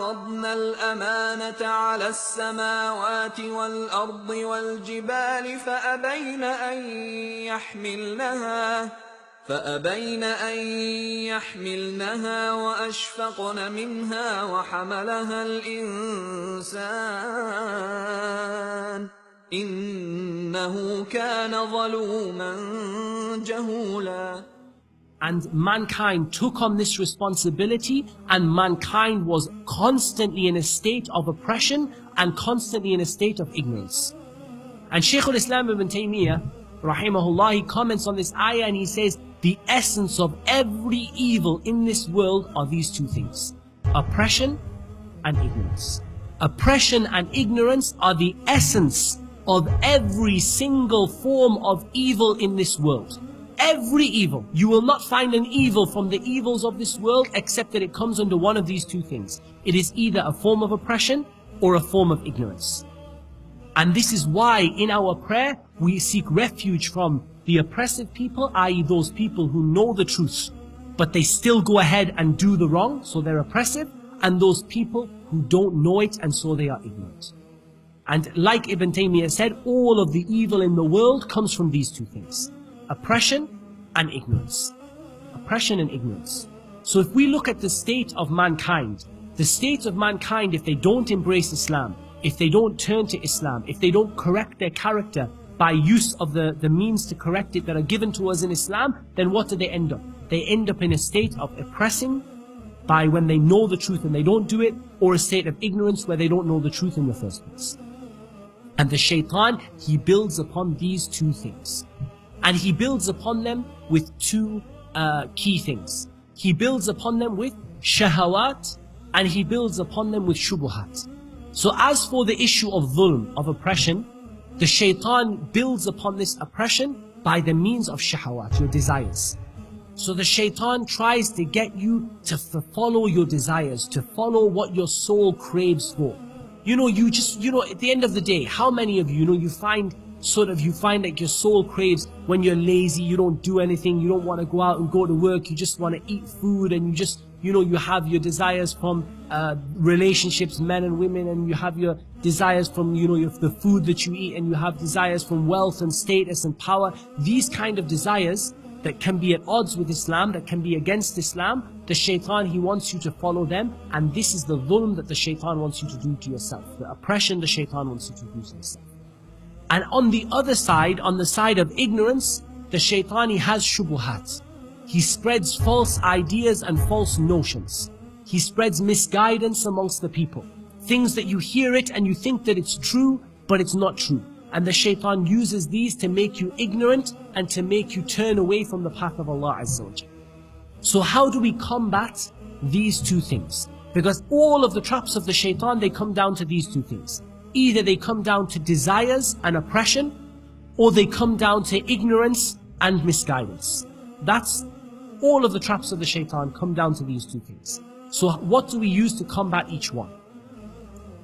عرضنا الأمانة على السماوات والأرض والجبال فأبين أن يحملنها وأشفقن منها وحملها الإنسان إنه كان ظلوما جهولا. And mankind took on this responsibility, and mankind was constantly in a state of oppression and constantly in a state of ignorance. And Shaykh al-Islam ibn Taymiyyah, rahimahullah, he comments on this ayah and he says, the essence of every evil in this world are these two things: oppression and ignorance. Oppression and ignorance are the essence of every single form of evil in this world. Every evil. You will not find an evil from the evils of this world except that it comes under one of these two things. It is either a form of oppression or a form of ignorance. And this is why in our prayer we seek refuge from the oppressive people, i.e. those people who know the truth, but they still go ahead and do the wrong, so they're oppressive, and those people who don't know it and so they are ignorant. And like Ibn Taymiyyah said, all of the evil in the world comes from these two things: oppression and ignorance. Oppression and ignorance. So if we look at the state of mankind, if they don't embrace Islam, if they don't turn to Islam, if they don't correct their character by use of the means to correct it that are given to us in Islam, then what do they end up? They end up in a state of oppressing by when they know the truth and they don't do it, or a state of ignorance where they don't know the truth in the first place. And the shaitan, he builds upon these two things. And he builds upon them with two key things. He builds upon them with shahawat, and he builds upon them with shubuhat. So as for the issue of dhulm, of oppression, the shaitan builds upon this oppression by the means of shahawat, your desires. So the shaitan tries to get you to follow your desires, to follow what your soul craves for. At the end of the day, how many of you, you find like your soul craves when you're lazy, you don't do anything, you don't want to go out and go to work, you just want to eat food, and you just, you have your desires from relationships, men and women, and you have your desires from, the food that you eat, and you have desires from wealth and status and power. These kind of desires that can be at odds with Islam, that can be against Islam, the shaitan, he wants you to follow them, and this is the dhulm that the shaitan wants you to do to yourself, the oppression the shaitan wants you to do to yourself. And on the other side, on the side of ignorance, the shaitan, he has shubuhat. He spreads false ideas and false notions. He spreads misguidance amongst the people. Things that you hear it and you think that it's true, but it's not true. And the shaitan uses these to make you ignorant and to make you turn away from the path of Allah Azza wa Jalla. So how do we combat these two things? Because all of the traps of the shaitan, they come down to these two things. Either they come down to desires and oppression, or they come down to ignorance and misguidance. That's all of the traps of the shaitan come down to these two things. So what do we use to combat each one?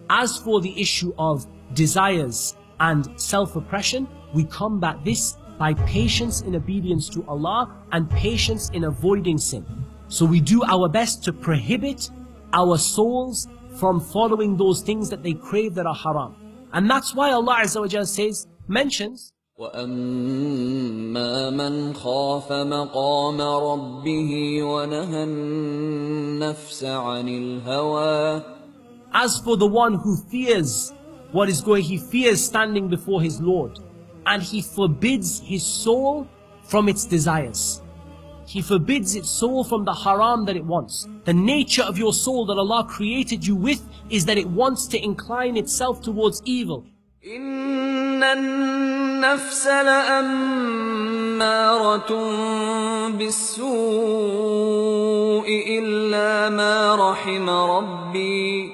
As for the issue of desires and self-oppression, we combat this by patience in obedience to Allah and patience in avoiding sin. So we do our best to prohibit our souls from following those things that they crave that are haram. And that's why Allah Azza wa Jalla mentions, وَأَمَّا مَنْ خَافَ مَقَامَ رَبِّهِ وَنَهَى النَّفْسَ عَنِ الْهَوَى. As for the one who fears what is going, he fears standing before his Lord, and he forbids his soul from its desires. He forbids its soul from the haram that it wants. The nature of your soul that Allah created you with is that it wants to incline itself towards evil. إِنَّ النَّفْسَ لَأَمَّارَةٌ بِالسُّوءِ إِلَّا مَا رَحِمَ رَبِّي.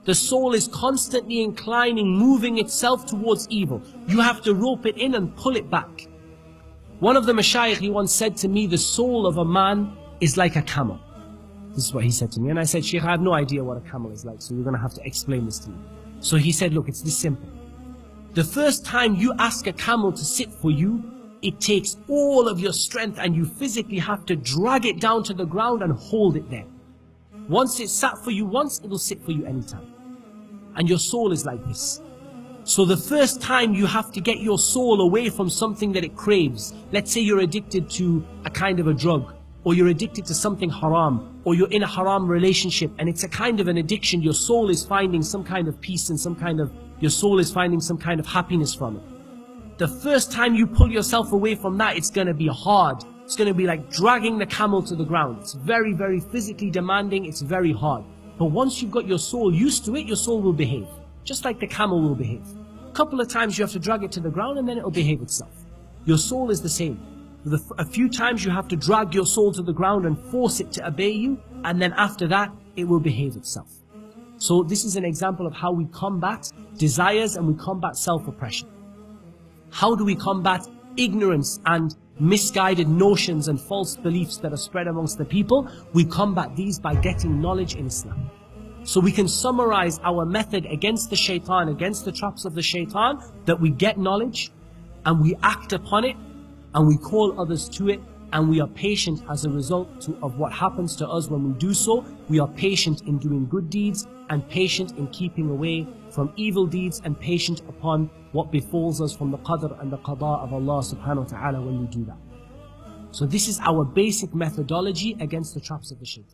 The soul is constantly inclining, moving itself towards evil. You have to rope it in and pull it back. One of the mashayikh, he once said to me, the soul of a man is like a camel. This is what he said to me. And I said, Shaykh, I have no idea what a camel is like, so you're going to have to explain this to me. So he said, look, it's this simple. The first time you ask a camel to sit for you, it takes all of your strength and you physically have to drag it down to the ground and hold it there. Once it's sat for you once, it will sit for you anytime. And your soul is like this. So the first time you have to get your soul away from something that it craves. Let's say you're addicted to a kind of a drug, or you're addicted to something haram, or you're in a haram relationship and it's a kind of an addiction. Your soul is finding some kind of peace and your soul is finding some kind of happiness from it. The first time you pull yourself away from that, it's going to be hard. It's going to be like dragging the camel to the ground. It's very, very physically demanding. It's very hard. But once you've got your soul used to it, your soul will behave. Just like the camel will behave. A couple of times you have to drag it to the ground and then it will behave itself. Your soul is the same. A few times you have to drag your soul to the ground and force it to obey you, and then after that, it will behave itself. So this is an example of how we combat desires and we combat self-oppression. How do we combat ignorance and misguided notions and false beliefs that are spread amongst the people? We combat these by getting knowledge in Islam. So we can summarize our method against the shaitan, against the traps of the shaitan, that we get knowledge and we act upon it and we call others to it, and we are patient as a result of what happens to us when we do so. We are patient in doing good deeds and patient in keeping away from evil deeds and patient upon what befalls us from the qadr and the qada of Allah subhanahu wa ta'ala when we do that. So this is our basic methodology against the traps of the shaitan.